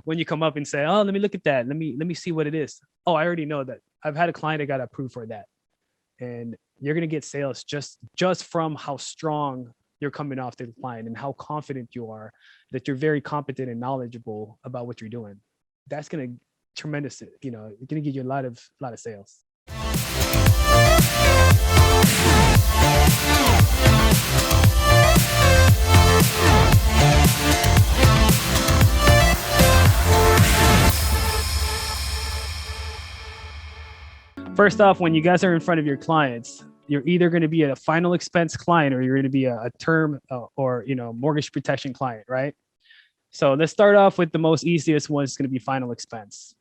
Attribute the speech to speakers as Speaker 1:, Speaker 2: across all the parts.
Speaker 1: when you come up and say, oh, let me look at that. Let me see what it is. Oh, I already know that. I've had a client that got approved for that. And you're gonna get sales just from how strong you're coming off to the client and how confident you are that you're very competent and knowledgeable about what you're doing. That's gonna tremendous, gonna give you a lot of sales. First off, when you guys are in front of your clients, you're either going to be a final expense client or you're going to be a term or mortgage protection client, right? So let's start off with the most easiest one. Is going to be final expense.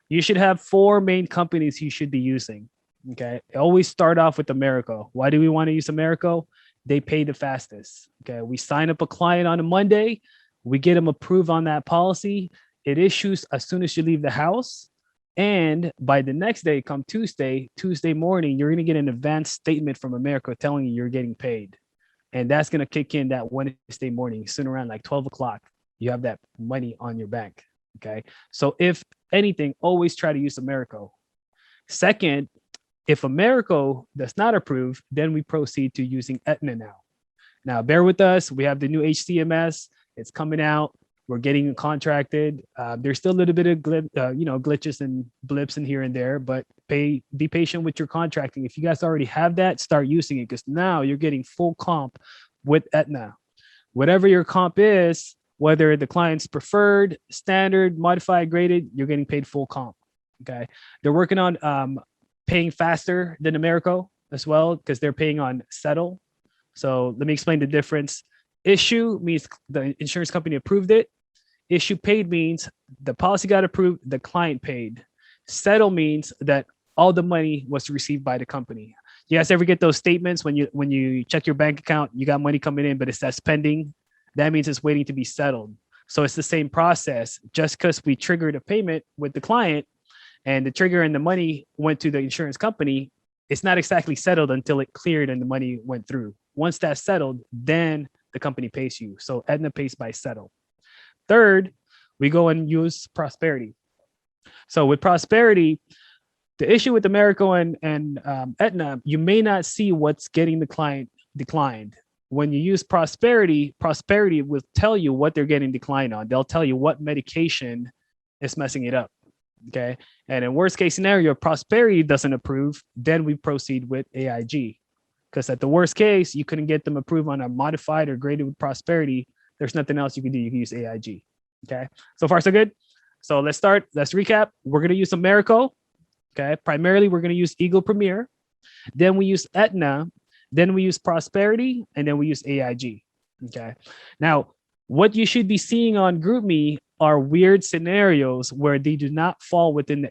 Speaker 1: You should have four main companies you should be using. Okay, always start off with Americo. Why do we want to use Americo? They pay the fastest. Okay, we sign up a client on a Monday, we get them approved on that policy. It issues as soon as you leave the house. And by the next day, come Tuesday morning, you're going to get an advance statement from America telling you you're getting paid. And that's going to kick in that Wednesday morning, soon around like 12 o'clock. You have that money on your bank. Okay. So if anything, always try to use Americo. Second, if Americo does not approve, then we proceed to using Aetna now. Now, bear with us. We have the new HCMS. It's coming out. We're getting contracted. There's still a little bit of glitches and blips in here and there, but be patient with your contracting. If you guys already have that, start using it because now you're getting full comp with Aetna. Whatever your comp is, whether the client's preferred, standard, modified, graded, you're getting paid full comp. Okay. They're working on paying faster than Americo as well because they're paying on settle. So let me explain the difference. Issue means the insurance company approved it. Issue paid means the policy got approved, the client paid. Settle means that all the money was received by the company. You guys ever get those statements when you check your bank account, you got money coming in, but it says pending? That means it's waiting to be settled. So it's the same process. Just because we triggered a payment with the client and the trigger and the money went to the insurance company, it's not exactly settled until it cleared and the money went through. Once that's settled, then the company pays you. So Aetna pays by settle. Third, we go and use Prosperity. So with Prosperity, the issue with Americo and Aetna, you may not see what's getting the client declined. When you use Prosperity, Prosperity will tell you what they're getting declined on. They'll tell you what medication is messing it up. Okay. And in worst case scenario, if Prosperity doesn't approve, then we proceed with AIG. Because at the worst case, you couldn't get them approved on a modified or graded with Prosperity. There's nothing else you can do. You can use AIG. Okay. So far, so good. So let's start. Let's recap. We're going to use Americo. Okay. Primarily, we're going to use Eagle Premier. Then we use Aetna. Then we use Prosperity. And then we use AIG. Okay. Now, what you should be seeing on GroupMe are weird scenarios where they do not fall within the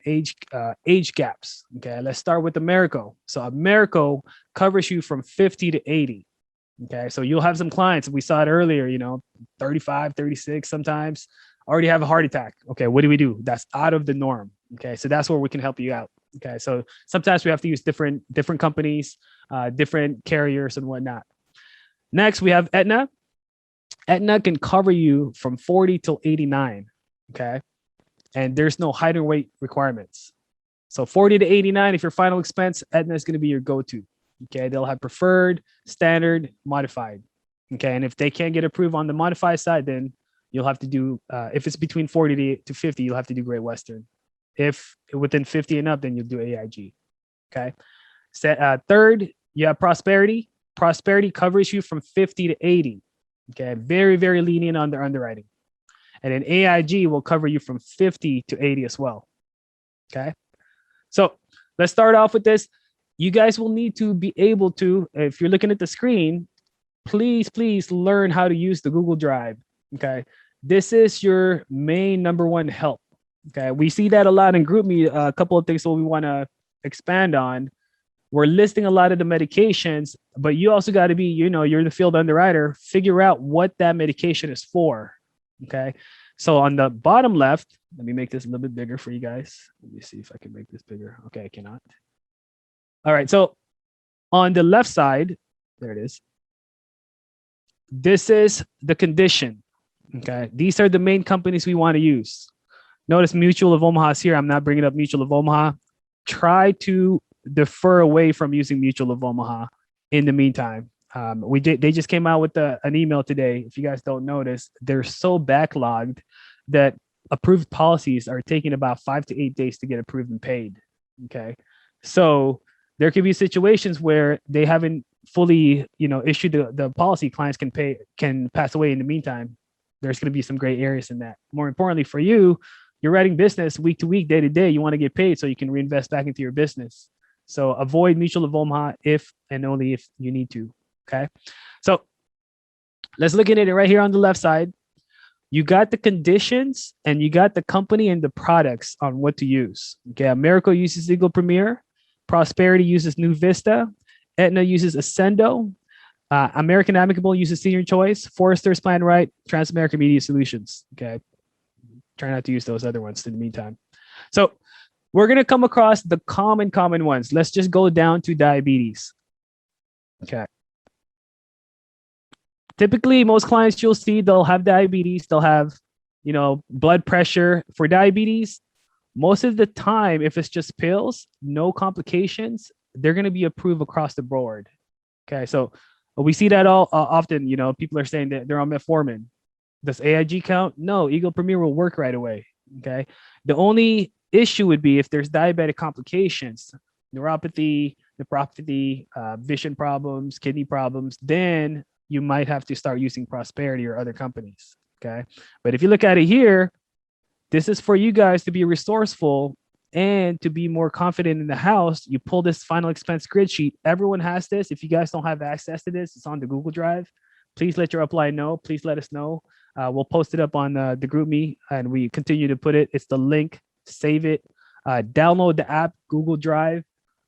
Speaker 1: age gaps. Okay. Let's start with Americo. So Americo covers you from 50 to 80. Okay. So you'll have some clients, we saw it earlier, 35, 36 sometimes already have a heart attack. Okay. What do we do? That's out of the norm. Okay. So that's where we can help you out. Okay. So sometimes we have to use different companies, different carriers and whatnot. Next, we have Aetna. Aetna can cover you from 40 till 89. Okay. And there's no height or weight requirements. So 40 to 89, if your final expense, Aetna is going to be your go-to. Okay. They'll have preferred, standard, modified. Okay. And if they can't get approved on the modified side, then you'll have to do, if it's between 40 to 50, you'll have to do Great Western. If within 50 and up, then you'll do AIG. Okay. Third, you have Prosperity. Prosperity covers you from 50 to 80. Okay. Very, very lenient on their underwriting. And then AIG will cover you from 50 to 80 as well. Okay. So let's start off with this. You guys will need to be able to, if you're looking at the screen, please learn how to use the Google Drive. Okay. This is your main number one help. Okay. We see that a lot in GroupMe. A couple of things that we want to expand on. We're listing a lot of the medications, but you also got to be, you're the field underwriter, figure out what that medication is for. Okay. So on the bottom left, let me make this a little bit bigger for you guys. Let me see if I can make this bigger. Okay. I cannot. All right. So on the left side, there it is. This is the condition. Okay. These are the main companies we want to use. Notice Mutual of Omaha is here. I'm not bringing up Mutual of Omaha. Try to defer away from using Mutual of Omaha in the meantime. They just came out with an email today. If you guys don't notice, they're so backlogged that approved policies are taking about 5 to 8 days to get approved and paid. Okay. So there could be situations where they haven't fully, issued the policy. Clients can pass away in the meantime. There's going to be some gray areas in that. More importantly for you, you're writing business week to week, day to day. You want to get paid so you can reinvest back into your business. So avoid Mutual of Omaha if and only if you need to. Okay. So let's look at it right here on the left side. You got the conditions and you got the company and the products on what to use. Okay. Americo uses Eagle Premier. Prosperity uses New Vista. Aetna uses Ascendo. American Amicable uses Senior Choice. Forrester's Plan Right. Transamerica Media Solutions. Okay. Try not to use those other ones in the meantime. So we're going to come across the common ones. Let's just go down to diabetes. Okay. Typically, most clients you'll see, they'll have diabetes. They'll have, blood pressure. For diabetes, most of the time, if it's just pills, no complications, they're going to be approved across the board. Okay. So we see that all often, people are saying that they're on metformin. Does AIG count? No, Eagle Premier will work right away. Okay. The only issue would be if there's diabetic complications, neuropathy, nephropathy, vision problems, kidney problems, then you might have to start using Prosperity or other companies. Okay. But if you look at it here, this is for you guys to be resourceful and to be more confident in the house. You pull this final expense grid sheet. Everyone has this. If you guys don't have access to this, it's on the Google Drive. Please let your upline know. Please let us know. We'll post it up on the GroupMe and we continue to put it. It's the link. Save it. Download the app, Google Drive.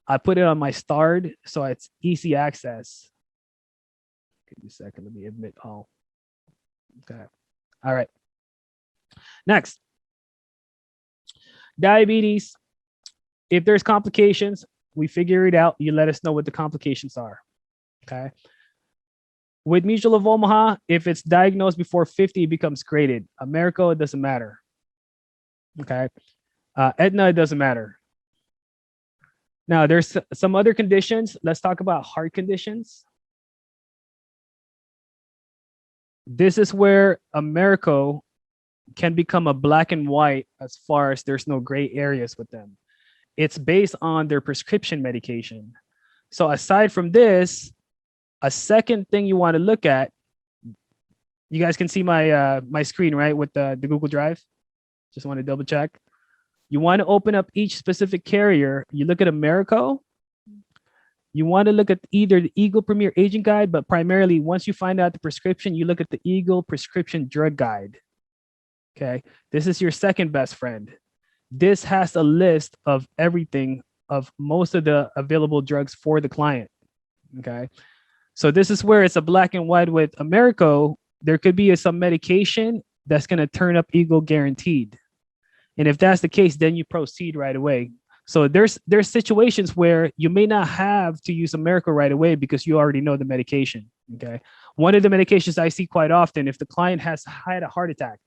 Speaker 1: I put it on my Starred, so it's easy access. Give me a second. Let me admit all. Okay. All right. Next. Diabetes. If there's complications, we figure it out. You let us know what the complications are. Okay. With Mutual of Omaha, if it's diagnosed before 50, it becomes graded. Americo, it doesn't matter. Okay. Aetna, it doesn't matter. Now, there's some other conditions. Let's talk about heart conditions. This is where Americo can become a black and white as far as there's no gray areas with them. It's based on their prescription medication. So aside from this, a second thing you want to look at, you guys can see my my screen, right, with the Google Drive. Just want to double check. You want to open up each specific carrier. You look at Americo. You want to look at either the Eagle Premier Agent Guide, but primarily once you find out the prescription, you look at the Eagle Prescription Drug Guide. Okay, this is your second best friend. This has a list of everything, of most of the available drugs for the client. Okay, so this is where it's a black and white with Americo. There could be some medication that's going to turn up Eagle guaranteed. And if that's the case, then you proceed right away. So there's situations where you may not have to use Americo right away because you already know the medication. Okay. One of the medications I see quite often, if the client has had a heart attack,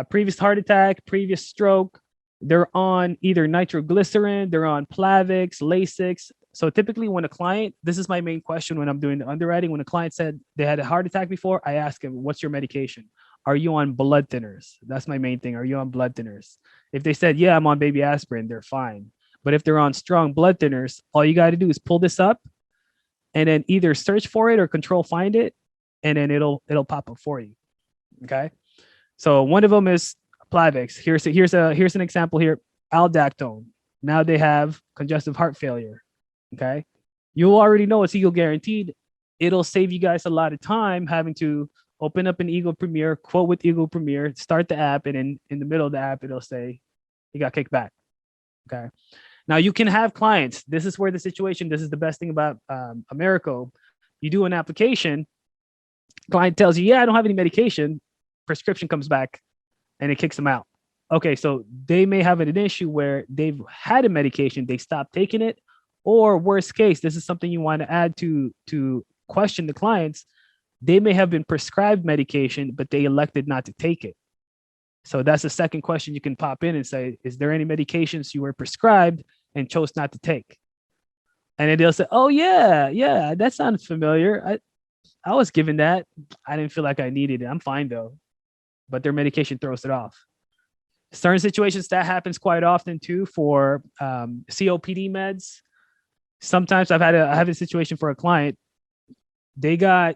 Speaker 1: previous heart attack, previous stroke, they're on either nitroglycerin, they're on Plavix, Lasix. So typically when a client, this is my main question when I'm doing the underwriting, when a client said they had a heart attack before, I ask him, what's your medication? Are you on blood thinners? That's my main thing. Are you on blood thinners? If they said, yeah, I'm on baby aspirin, they're fine. But if they're on strong blood thinners, all you got to do is pull this up and then either search for it or control find it, and then it'll pop up for you. Okay. So one of them is Plavix. Here's an example here. Aldactone. Now they have congestive heart failure. Okay. You already know it's Eagle guaranteed. It'll save you guys a lot of time having to open up an Eagle Premier, quote with Eagle Premier, start the app, and in the middle of the app, it'll say you got kicked back. Okay. Now you can have clients. This is where this is the best thing about Americo. You do an application, client tells you, yeah, I don't have any medication. Prescription comes back and it kicks them out. Okay. So they may have an issue where they've had a medication, they stopped taking it, or worst case, this is something you want to add to question the clients. They may have been prescribed medication, but they elected not to take it. So that's the second question you can pop in and say, is there any medications you were prescribed and chose not to take? And then they'll say, oh yeah, that sounds familiar. I was given that. I didn't feel like I needed it. I'm fine though. But their medication throws it off. Certain situations that happens quite often too for COPD meds. Sometimes I have a situation for a client. They got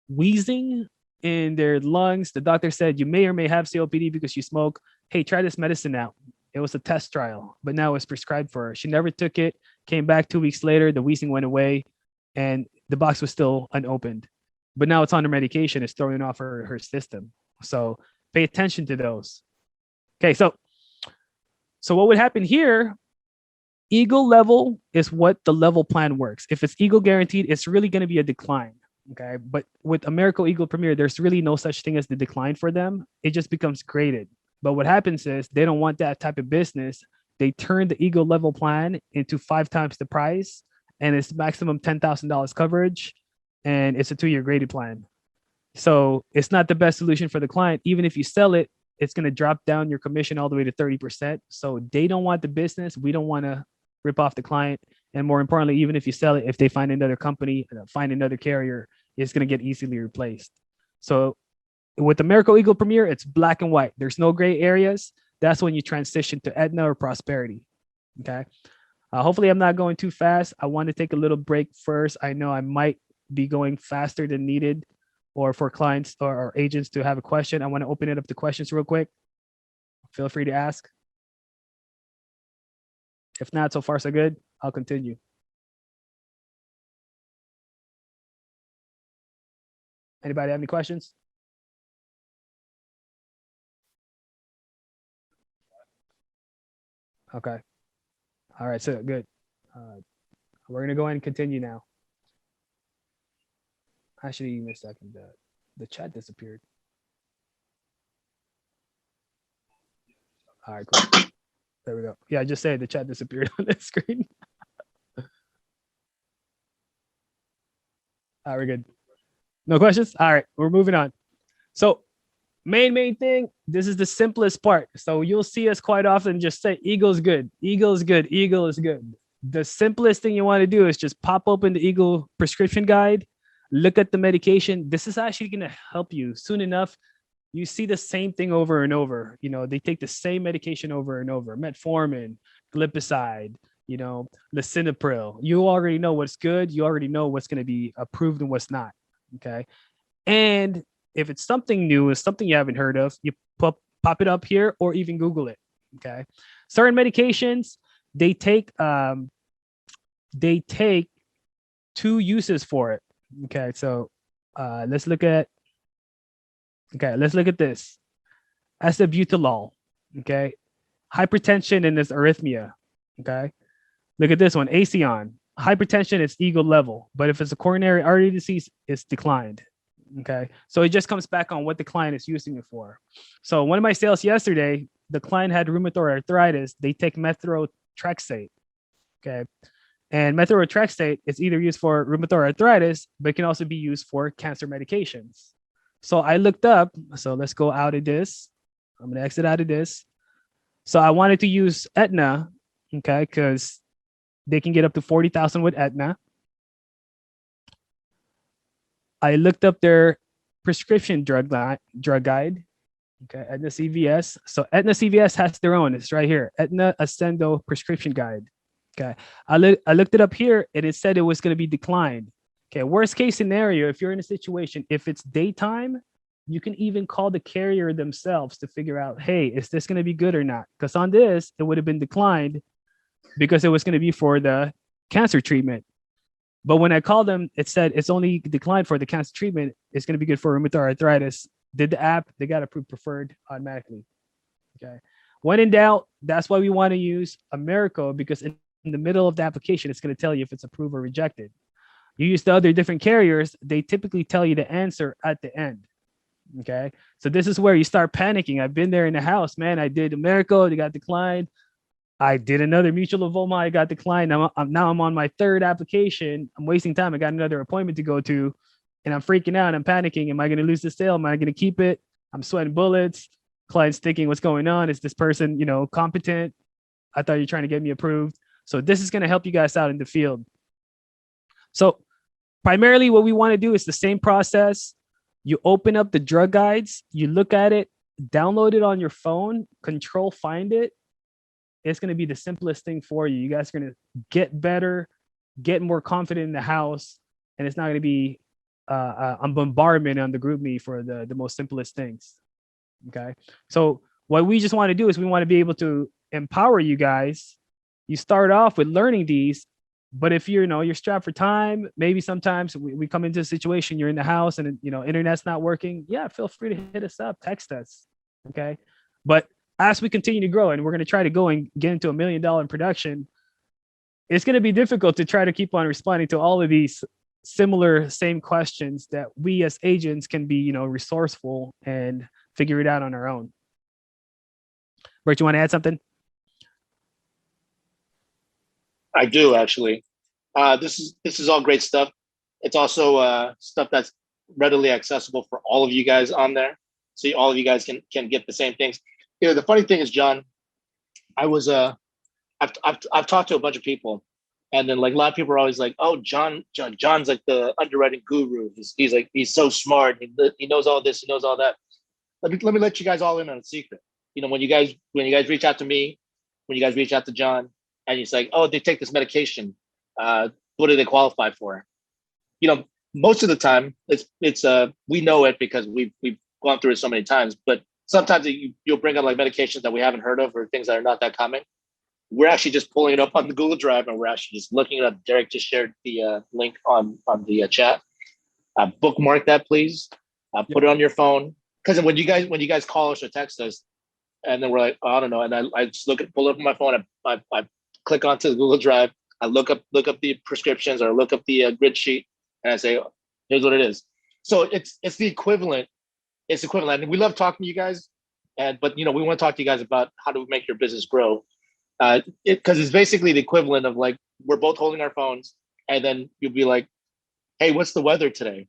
Speaker 1: wheezing in their lungs. The doctor said you may or may have COPD because you smoke. Hey, try this medicine out. It was a test trial, but now it's prescribed for her. She never took it. Came back 2 weeks later. The wheezing went away, and the box was still unopened. But now it's on her medication. It's throwing off her system. So pay attention to those. Okay, so what would happen here? Eagle level is what the level plan works. If it's Eagle guaranteed, it's really going to be a decline. Okay, but with American Eagle Premier, there's really no such thing as the decline for them. It just becomes graded. But what happens is they don't want that type of business. They turn the Eagle level plan into 5 times the price, and it's maximum $10,000 coverage, and it's a 2-year graded plan. So it's not the best solution for the client. Even if you sell it, it's going to drop down your commission all the way to 30%. So they don't want the business. We don't want to rip off the client. And more importantly, even if you sell it, if they find another company, find another carrier, it's going to get easily replaced. So with American Eagle Premier, it's black and white. There's no gray areas. That's when you transition to Aetna or Prosperity. Okay. Hopefully I'm not going too fast. I want to take a little break first. I know I might be going faster than needed, or for clients or agents to have a question. I want to open it up to questions real quick. Feel free to ask. If not, so far so good. I'll continue. Anybody have any questions? Okay. All right, so good. We're gonna go ahead and continue now. Actually, give me a second. The chat disappeared. All right, cool. There we go. Yeah, I just said the chat disappeared on the screen. All right, we're good. No questions? All right, we're moving on. So main thing, this is the simplest part. So you'll see us quite often just say Eagle's good, Eagle's good, Eagle is good. The simplest thing you want to do is just pop open the Eagle prescription guide, look at the medication. This is actually going to help you soon enough. You see the same thing over and over. You know, they take the same medication over and over. Metformin, glipizide, you know, lisinopril. You already know what's good. You already know what's going to be approved and what's not. Okay. And if it's something new, it's something you haven't heard of, you pop it up here or even Google it. Okay. Certain medications, they take 2 uses for it. Okay. So let's look at this. Acebutolol. Okay. Hypertension and this arrhythmia. Okay. Look at this one. Acion. Hypertension is Eagle level, but if it's a coronary artery disease, it's declined. Okay. So it just comes back on what the client is using it for. So one of my sales yesterday, the client had rheumatoid arthritis. They take methotrexate. Okay. And methotrexate is either used for rheumatoid arthritis, but it can also be used for cancer medications. So I looked up. So let's go out of this. I'm going to exit out of this. So I wanted to use Aetna. Okay. Because they can get up to 40,000 with Aetna. I looked up their prescription drug guide. Okay, Aetna CVS. So Aetna CVS has their own. It's right here. Aetna Ascendo prescription guide. Okay, I looked it up here, and it said it was going to be declined. Okay, worst case scenario, if you're in a situation, if it's daytime, you can even call the carrier themselves to figure out, hey, is this going to be good or not? Because on this, it would have been declined because it was going to be for the cancer treatment. But when I called them, it said it's only declined for the cancer treatment. It's going to be good for rheumatoid arthritis. Did the app, they got approved preferred automatically. Okay. When in doubt, that's why we want to use Americo, because in the middle of the application, it's going to tell you if it's approved or rejected. You use the other different carriers, they typically tell you the answer at the end. Okay. So this is where you start panicking. I've been there in the house, man. I did Americo, they got declined. I did another mutual of Oma. I got declined. Now I'm on my 3rd application. I'm wasting time. I got another appointment to go to, and I'm freaking out. I'm panicking. Am I going to lose the sale? Am I going to keep it? I'm sweating bullets. client's thinking, what's going on? Is this person, competent? I thought you're trying to get me approved. So this is going to help you guys out in the field. So primarily what we want to do is the same process. You open up the drug guides, you look at it, download it on your phone, control find it. It's going to be the simplest thing for you. You guys are going to get better, get more confident in the house, and it's not going to be a bombardment on the group me for the most simplest things. Okay. So what we just want to do is we want to be able to empower you guys. You start off with learning these, but if you're strapped for time, maybe sometimes we come into a situation, you're in the house and internet's not working. Yeah, feel free to hit us up, text us. Okay. But as we continue to grow and we're going to try to go and get into $1 million in production, it's going to be difficult to try to keep on responding to all of these same questions that we as agents can be, resourceful and figure it out on our own. Bert, you want to add something?
Speaker 2: I do, actually. This is all great stuff. It's also stuff that's readily accessible for all of you guys on there, so all of you guys can get the same things. The funny thing is, John, I've talked to a bunch of people, and then like a lot of people are always like, "Oh, John's like the underwriting guru. He's so smart. He knows all this. He knows all that." Let me let you guys all in on a secret. When you guys reach out to me, when you guys reach out to John, and he's like, "Oh, they take this medication. What do they qualify for?" Most of the time, it's we know it because we've gone through it so many times. But sometimes you'll bring up like medications that we haven't heard of or things that are not that common. We're actually just pulling it up on the Google Drive and we're actually just looking it up. Derek just shared the link on the chat. Bookmark that, please. Put it on your phone, because when you guys call us or text us, and then we're like, oh, I don't know, and I just pull up my phone. I click onto the Google Drive. I look up the prescriptions or look up the grid sheet, and I say, here's what it is. So it's the equivalent. It's equivalent. And we love talking to you guys, but we want to talk to you guys about how to make your business grow. Because it's basically the equivalent of like we're both holding our phones, and then you'll be like, "Hey, what's the weather today?"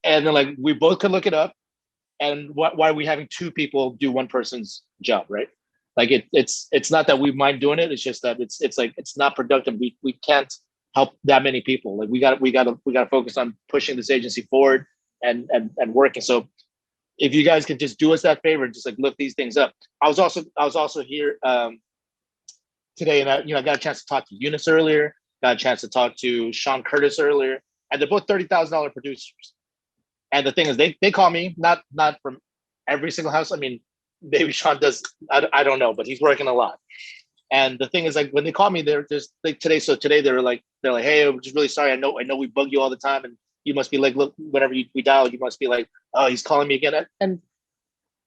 Speaker 2: And then like we both could look it up. And why are we having two people do one person's job, right? Like it's not that we mind doing it. It's just that it's like it's not productive. We can't help that many people. Like we got to focus on pushing this agency forward and working. So if you guys could just do us that favor and just like look these things up. I was also here today, and I got a chance to talk to Eunice earlier. Got a chance to talk to Sean Curtis earlier, and they're both $30,000 producers. And the thing is, they call me not from every single house. I mean, maybe Sean does. I don't know, but he's working a lot. And the thing is, like when they call me, they're just like today. So today they're like, hey, I'm just really sorry. I know we bug you all the time, and you must be like, look, whenever we dial, you must be like, oh, he's calling me again. And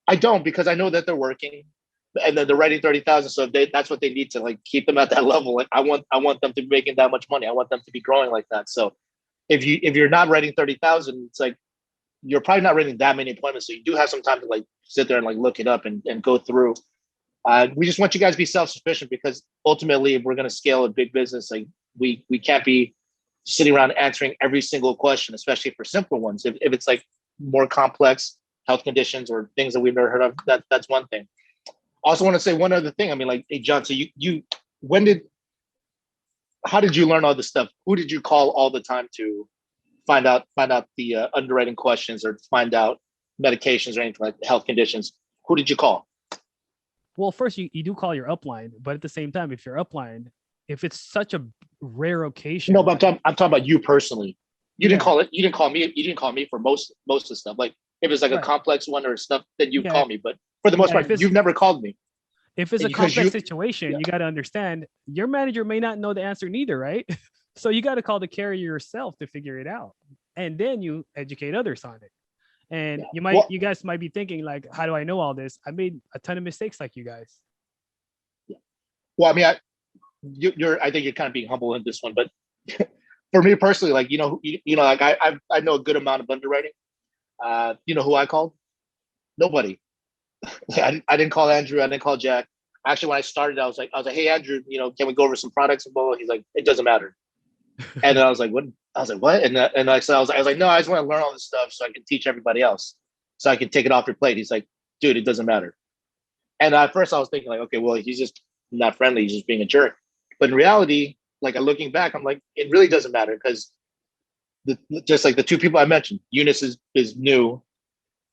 Speaker 2: I don't, because I know that they're working, and then they're writing 30,000. So that's what they need to like keep them at that level. Like I want them to be making that much money. I want them to be growing like that. So if you're not writing 30,000, it's like you're probably not writing that many appointments. So you do have some time to like sit there and like look it up and go through. We just want you guys to be self-sufficient, because ultimately if we're going to scale a big business, like we can't be sitting around answering every single question, especially for simple ones. If it's like more complex health conditions or things that we've never heard of, that's one thing. Also want to say one other thing. I mean, like, hey, John, so how did you learn all this stuff? Who did you call all the time to find out the underwriting questions or find out medications or anything like health conditions? Who did you call?
Speaker 1: Well, first you do call your upline, but at the same time, if you're upline, if it's such a rare occasion.
Speaker 2: No, but I'm talking about you personally. You didn't call it. You didn't call me. You didn't call me for most of the stuff. Like if it's like a complex one or stuff, then you call me. But for the most part, you've never called me.
Speaker 1: If it's a complex situation, you got to understand your manager may not know the answer neither, right? So you got to call the carrier yourself to figure it out, and then you educate others on it. And you guys might be thinking like, how do I know all this? I made a ton of mistakes like you guys.
Speaker 2: Yeah. Well, I mean, I think you're kind of being humble in this one, but for me personally, like, like I know a good amount of underwriting. You know who I called? Nobody. I didn't call Andrew. I didn't call Jack. Actually, when I started, I was like, hey, Andrew, can we go over some products and blah, blah? He's like, it doesn't matter. And then I was like, what? I was like, what? And I was like, no, I just want to learn all this stuff so I can teach everybody else, so I can take it off your plate. He's like, dude, it doesn't matter. And at first I was thinking like, okay, well, he's just not friendly. He's just being a jerk. But in reality, like looking back, I'm like, it really doesn't matter because just like the two people I mentioned, Eunice is new,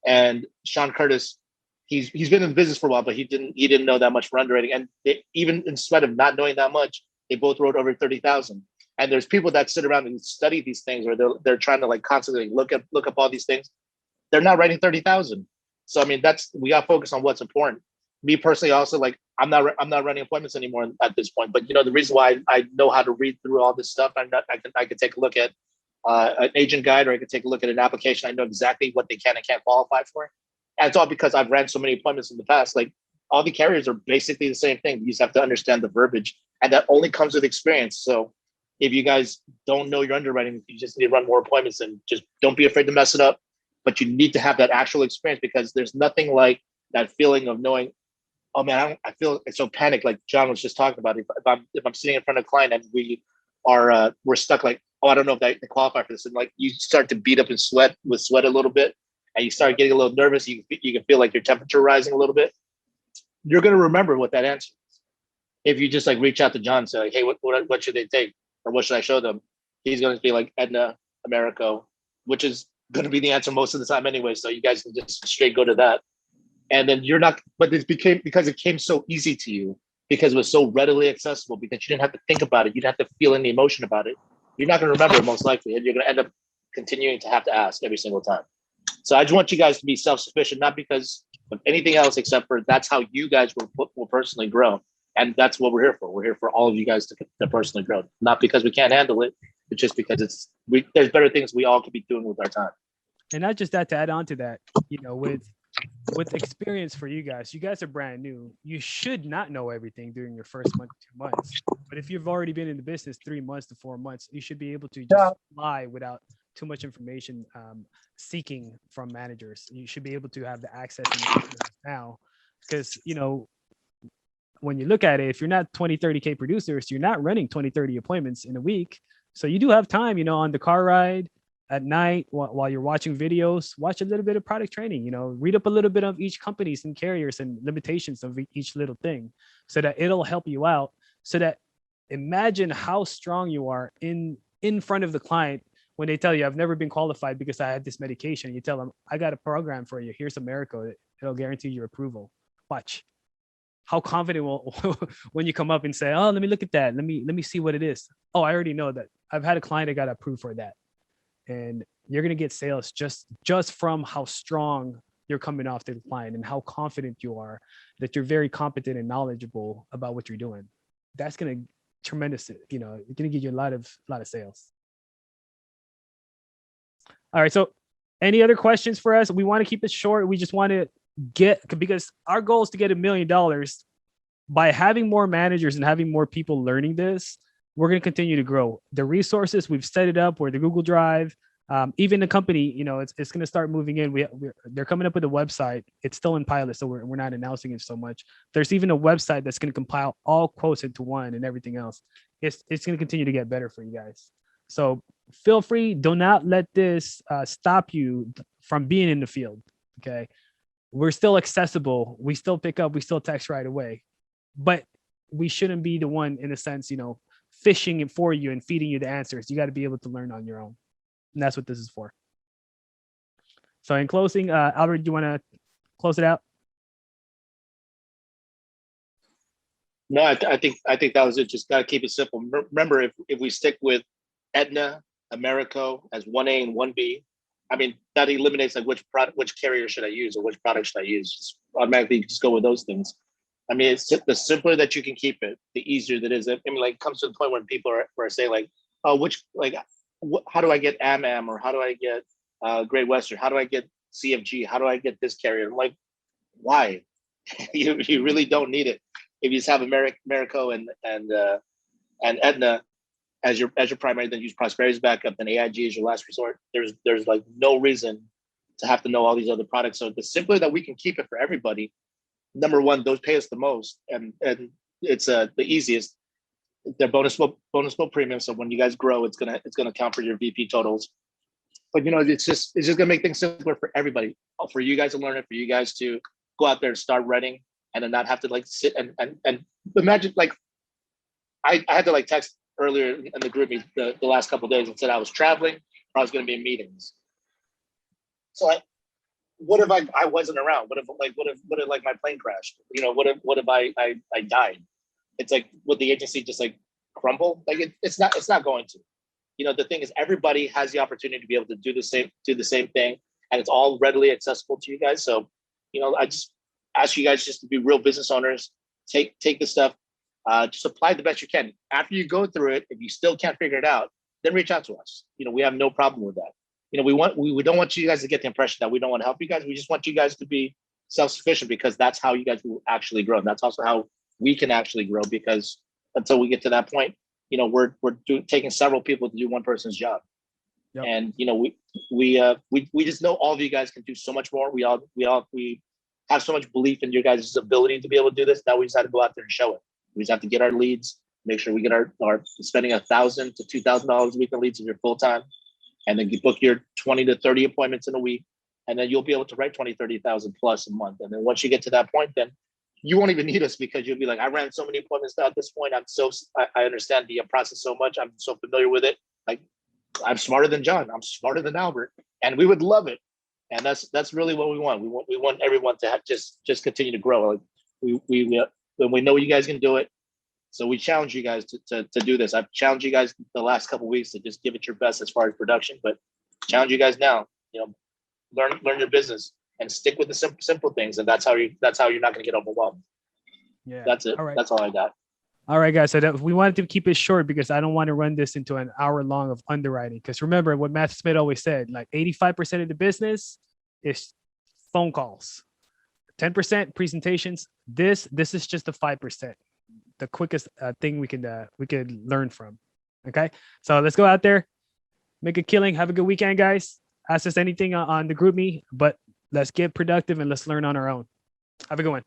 Speaker 2: and Sean Curtis, he's been in the business for a while, but he didn't know that much for underwriting. And even in spite of not knowing that much, they both wrote over 30,000. And there's people that sit around and study these things, or they're trying to like constantly look up all these things. They're not writing 30,000. So I mean, we got to focus on what's important. Me personally, also like I'm not running appointments anymore at this point. But the reason why I know how to read through all this stuff, I can take a look at an agent guide, or I can take a look at an application. I know exactly what they can and can't qualify for. And it's all because I've ran so many appointments in the past. Like all the carriers are basically the same thing. You just have to understand the verbiage, and that only comes with experience. So if you guys don't know your underwriting, you just need to run more appointments, and just don't be afraid to mess it up. But you need to have that actual experience, because there's nothing like that feeling of knowing, oh man, I feel so panicked. Like John was just talking about. If I'm sitting in front of a client and we're stuck, like, oh, I don't know if they qualify for this, and like you start to beat up and sweat a little bit, and you start getting a little nervous. You can feel like your temperature rising a little bit. You're gonna remember what that answer is. If you just like reach out to John and say like, hey, what should they take, or what should I show them? He's gonna be like Aetna, Americo, which is gonna be the answer most of the time anyway. So you guys can just straight go to that. And then you're not, but because it came so easy to you, because it was so readily accessible, because you didn't have to think about it, you didn't have to feel any emotion about it. You're not going to remember it most likely, and you're going to end up continuing to have to ask every single time. So I just want you guys to be self-sufficient, not because of anything else, except for that's how you guys will personally grow. And that's what we're here for. We're here for all of you guys to personally grow, not because we can't handle it, but just because there's better things we all could be doing with our time.
Speaker 1: And not just that, to add on to that, with experience for you guys are brand new. You should not know everything during your first month, 2 months. But if you've already been in the business 3 months to 4 months, you should be able to just fly without too much information seeking from managers. You should be able to have the access now, because when you look at it, if you're not 20, 30K producers, you're not running 20, 30 appointments in a week. So you do have time, on the car ride, at night, while you're watching videos, watch a little bit of product training, read up a little bit of each companies and carriers and limitations of each little thing, so that it'll help you out. So that, imagine how strong you are in front of the client when they tell you, I've never been qualified because I had this medication. You tell them, I got a program for you. Here's America. It'll guarantee your approval. Watch how confident will when you come up and say, oh, let me look at that. Let me see what it is. Oh, I already know that. I've had a client that got approved for that. And you're going to get sales just from how strong you're coming off to the client, and how confident you are that you're very competent and knowledgeable about what you're doing. That's going to tremendous, going to give you a lot of sales. All right. So any other questions for us? We want to keep it short. We just want to because our goal is to get $1 million. By having more managers and having more people learning this, we're going to continue to grow. The resources, we've set it up where the Google Drive, even the company, it's going to start moving in. They're coming up with a website. It's still in pilot, so we're not announcing it so much. There's even a website that's going to compile all quotes into one and everything else. It's going to continue to get better for you guys. So feel free. Do not let this stop you from being in the field. Okay. We're still accessible. We still pick up. We still text right away. But we shouldn't be the one, in a sense, fishing it for you and feeding you the answers. You got to be able to learn on your own. And that's what this is for. So in closing, Albert, do you want to close it out?
Speaker 2: No, I think that was it. Just got to keep it simple. Remember, if we stick with Aetna, Americo as 1A and 1B, I mean, that eliminates like which carrier should I use or which product should I use. Just automatically just go with those things. I mean, it's the simpler that you can keep it, the easier that is. I mean, like, it comes to the point when people are saying like, oh, how do I get AmAm, or how do I get Great Western? How do I get CFG? How do I get this carrier? I'm like, why? you really don't need it. If you just have Americo and Aetna as your primary, then use Prosperity's backup, then AIG is your last resort. There's like no reason to have to know all these other products. So the simpler that we can keep it for everybody, number one, those pay us the most, and it's the easiest. They're bonus premium. So when you guys grow, it's gonna count for your VP totals. But it's just gonna make things simpler for everybody, for you guys to learn it, for you guys to go out there and start writing, and then not have to like sit and imagine like I had to like text earlier in the group the last couple of days and said I was traveling or I was going to be in meetings. So what if I wasn't around? What if like my plane crashed? You know, what if I died? It's like, would the agency just like crumble? Like it's not going to. You know, the thing is everybody has the opportunity to be able to do the same thing, and it's all readily accessible to you guys. So, you know, I just ask you guys just to be real business owners. Take the stuff, just apply the best you can. After you go through it, if you still can't figure it out, then reach out to us. You know, we have no problem with that. You know, we don't want you guys to get the impression that we don't want to help you guys. We just want you guys to be self-sufficient, because that's how you guys will actually grow. And that's also how we can actually grow, because until we get to that point, you know, we're taking several people to do one person's job. Yep. And, you know, we just know all of you guys can do so much more. We have so much belief in your guys' ability to be able to do this. Now we just have to go out there and show it. We just have to get our leads, make sure we get our spending $1,000 to $2,000 a week in leads if you're full-time. And then you book your 20 to 30 appointments in a week. And then you'll be able to write 20, 30,000 plus a month. And then once you get to that point, then you won't even need us, because you'll be like, I ran so many appointments now at this point. I understand the process so much. I'm so familiar with it. Like, I'm smarter than John. I'm smarter than Albert, and we would love it. And that's really what we want. We want everyone to have just continue to grow. Like we know you guys can do it. So we challenge you guys to do this. I've challenged you guys the last couple of weeks to just give it your best as far as production, but challenge you guys now. You know, learn your business and stick with the simple things, and that's how you're not going to get overwhelmed. Yeah, that's it. All right. That's all I got.
Speaker 1: All right, guys. So we wanted to keep it short because I don't want to run this into an hour long of underwriting. Because remember what Matthew Smith always said: like 85% of the business is phone calls, 10% presentations. This is just the 5%. The quickest thing we could learn from. Okay, so let's go out there, make a killing. Have a good weekend, guys. Ask us anything on the group me, but let's get productive and let's learn on our own. Have a good one.